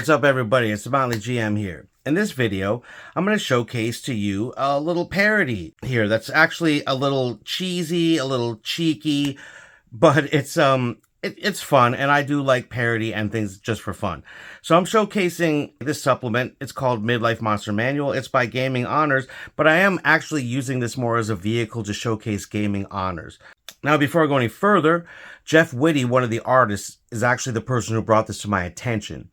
What's up everybody, it's Smiley GM here. In this video, I'm going to showcase to you a little parody here that's actually a little cheesy, a little cheeky, but it's fun, and I do like parody and things just for fun. So I'm showcasing this supplement. It's called Midlife Monster Manual. It's by Gaming Honors, but I am actually using this more as a vehicle to showcase gaming honors. Now, before I go any further, Jeff Witty, one of the artists, is actually the person who brought this to my attention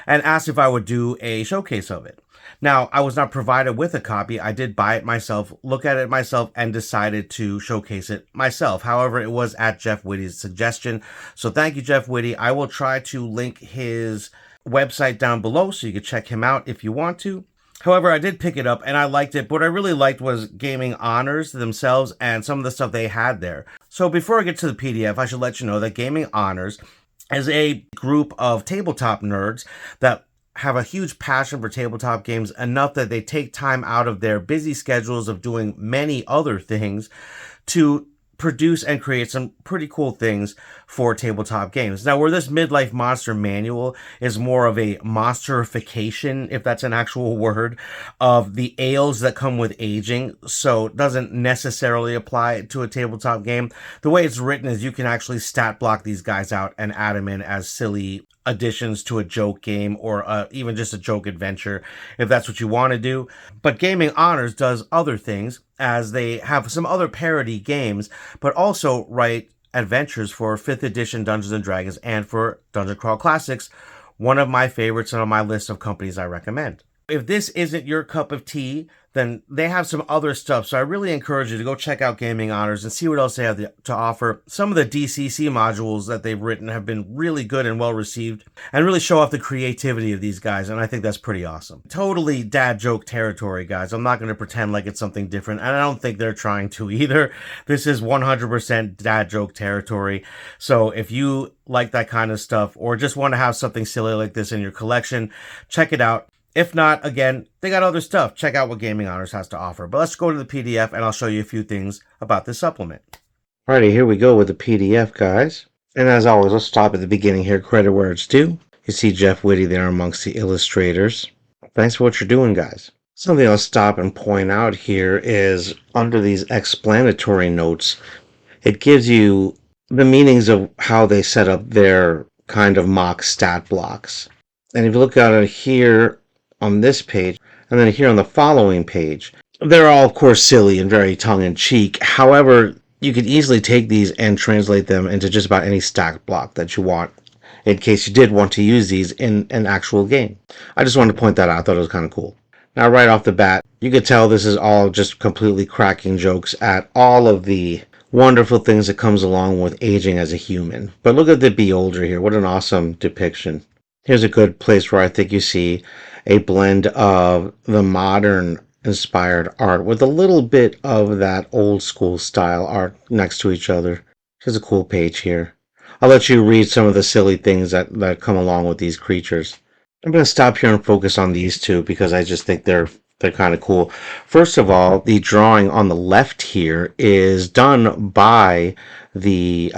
and asked if I would do a showcase of it. Now, I was not provided with a copy. I did buy it myself, look at it myself, and decided to showcase it myself. However, it was at Jeff Witty's suggestion. So thank you, Jeff Witty. I will try to link his website down below so you can check him out if you want to. However, I did pick it up and I liked it. What I really liked was Gaming Honors themselves and some of the stuff they had there. So before I get to the PDF, I should let you know that Gaming Honors is a group of tabletop nerds that have a huge passion for tabletop games, enough that they take time out of their busy schedules of doing many other things to produce and create some pretty cool things for tabletop games. Now, where this Midlife Monster Manual is more of a monsterification, if that's an actual word, of the ails that come with aging, so it doesn't necessarily apply to a tabletop game. The way it's written is you can actually stat block these guys out and add them in as silly additions to a joke game or even just a joke adventure if that's what you want to do. But Gaming Honors does other things, as they have some other parody games, but also write adventures for 5th edition Dungeons & Dragons and for Dungeon Crawl Classics, one of my favorites and on my list of companies I recommend. If this isn't your cup of tea, then they have some other stuff. So I really encourage you to go check out Gaming Honors and see what else they have to offer. Some of the DCC modules that they've written have been really good and well received and really show off the creativity of these guys. And I think that's pretty awesome. Totally dad joke territory, guys. I'm not going to pretend like it's something different. And I don't think they're trying to either. This is 100% dad joke territory. So if you like that kind of stuff or just want to have something silly like this in your collection, check it out. If not, again, they got other stuff. Check out what Gaming Honors has to offer. But let's go to the PDF and I'll show you a few things about this supplement. Alrighty, here we go with the PDF, guys. And as always, let's stop at the beginning here. Credit where it's due. You see Jeff Witty there amongst the illustrators. Thanks for what you're doing, guys. Something I'll stop and point out here is under these explanatory notes, it gives you the meanings of how they set up their kind of mock stat blocks. And if you look at it here, on this page, and then here on the following page, they're all, of course, silly and very tongue-in-cheek. However, you could easily take these and translate them into just about any stat block that you want, in case you did want to use these in an actual game. I just wanted to point that out. I thought it was kind of cool. Now, right off the bat, you could tell this is all just completely cracking jokes at all of the wonderful things that comes along with aging as a human. But look at the Be Older here. What an awesome depiction. Here's a good place where I think you see a blend of the modern inspired art with a little bit of that old school style art next to each other. Here's a cool page here. I'll let you read some of the silly things that come along with these creatures. I'm going to stop here and focus on these two because I just think they're kind of cool. First of all, the drawing on the left here is done by the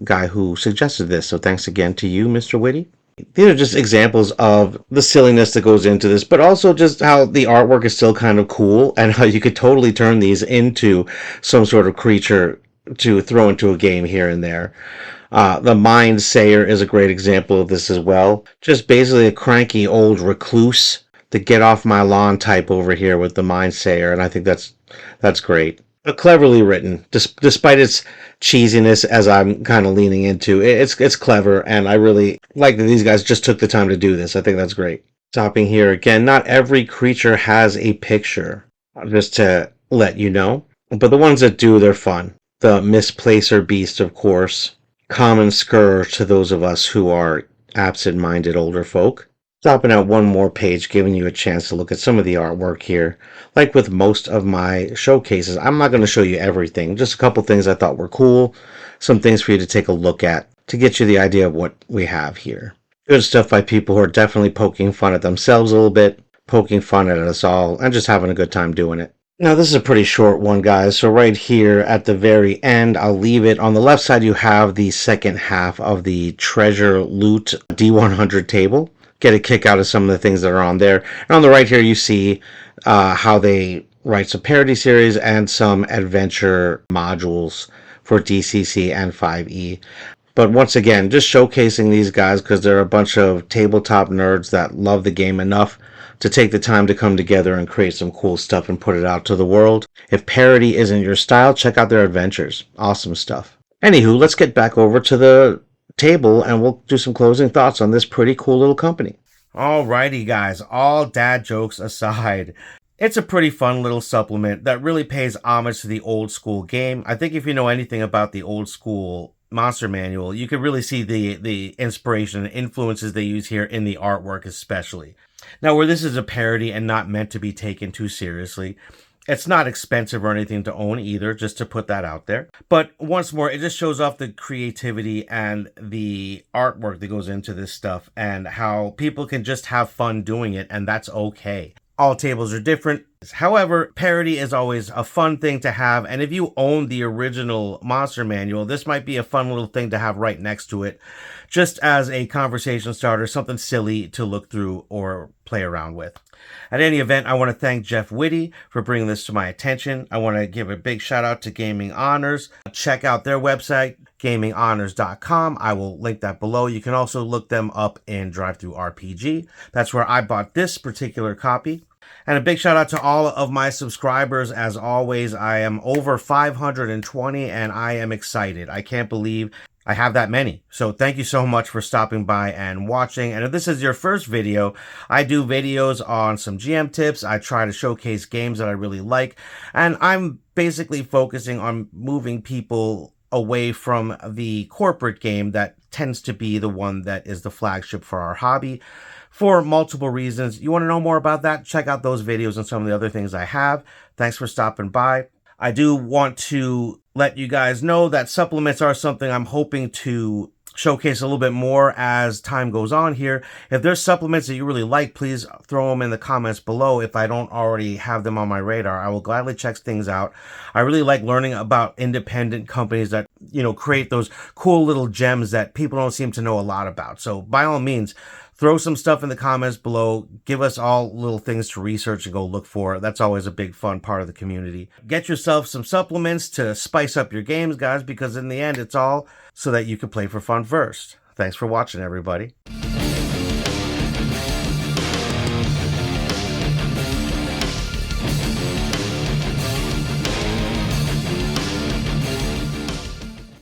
guy who suggested this. So thanks again to you, Mr. Witty. These are just examples of the silliness that goes into this, but also just how the artwork is still kind of cool and how you could totally turn these into some sort of creature to throw into a game here and there. The Mind Sayer is a great example of this as well. Just basically a cranky old recluse, the get off my lawn type over here with the Mind Sayer, and I think that's great. But cleverly written, despite its cheesiness, as I'm kind of leaning into. It's clever, and I really like that these guys just took the time to do this. I think that's great. Stopping here again, not every creature has a picture, just to let you know. But the ones that do, they're fun. The Misplacer Beast, of course. Common Scourge to those of us who are absent-minded older folk. Stopping at one more page, giving you a chance to look at some of the artwork here. Like with most of my showcases, I'm not going to show you everything. Just a couple things I thought were cool. Some things for you to take a look at to get you the idea of what we have here. Good stuff by people who are definitely poking fun at themselves a little bit, poking fun at us all, and just having a good time doing it. Now, this is a pretty short one, guys. So right here at the very end, I'll leave it. On the left side, you have the second half of the treasure loot D100 table. get a kick out of some of the things that are on there. And on the right here, you see how they write some parody series and some adventure modules for DCC and 5e. But once again, just showcasing these guys because they're a bunch of tabletop nerds that love the game enough to take the time to come together and create some cool stuff and put it out to the world. If parody isn't your style, check out their adventures. Awesome stuff. Anywho, let's get back over to the table and we'll do some closing thoughts on this pretty cool little company. Alrighty, guys, all dad jokes aside, it's a pretty fun little supplement that really pays homage to the old school game. I think if you know anything about the old school Monster Manual, you can really see the inspiration and influences they use here in the artwork especially. Now, where this is a parody and not meant to be taken too seriously, it's not expensive or anything to own either, just to put that out there. But once more, it just shows off the creativity and the artwork that goes into this stuff and how people can just have fun doing it, and that's okay. All tables are different. However, parody is always a fun thing to have, and if you own the original Monster Manual, this might be a fun little thing to have right next to it, just as a conversation starter, something silly to look through or play around with. At any event, I want to thank Jeff Witty for bringing this to my attention. I want to give a big shout out to Gaming Honors. Check out their website, gaminghonors.com. I will link that below. You can also look them up in DriveThruRPG. That's where I bought this particular copy. And a big shout out to all of my subscribers. As always, I am over 520 and I am excited. I can't believe I have that many. So thank you so much for stopping by and watching. And if this is your first video, I do videos on some GM tips. I try to showcase games that I really like. And I'm basically focusing on moving people away from the corporate game that tends to be the one that is the flagship for our hobby for multiple reasons. You want to know more about that? Check out those videos and some of the other things I have. Thanks for stopping by. I do want to let you guys know that supplements are something I'm hoping to showcase a little bit more as time goes on here. If there's supplements that you really like, please throw them in the comments below. If I don't already have them on my radar, I will gladly check things out. I really like learning about independent companies that, create those cool little gems that people don't seem to know a lot about. So by all means, throw some stuff in the comments below. Give us all little things to research and go look for. That's always a big fun part of the community. Get yourself some supplements to spice up your games, guys, because in the end, it's all so that you can play for fun first. Thanks for watching, everybody.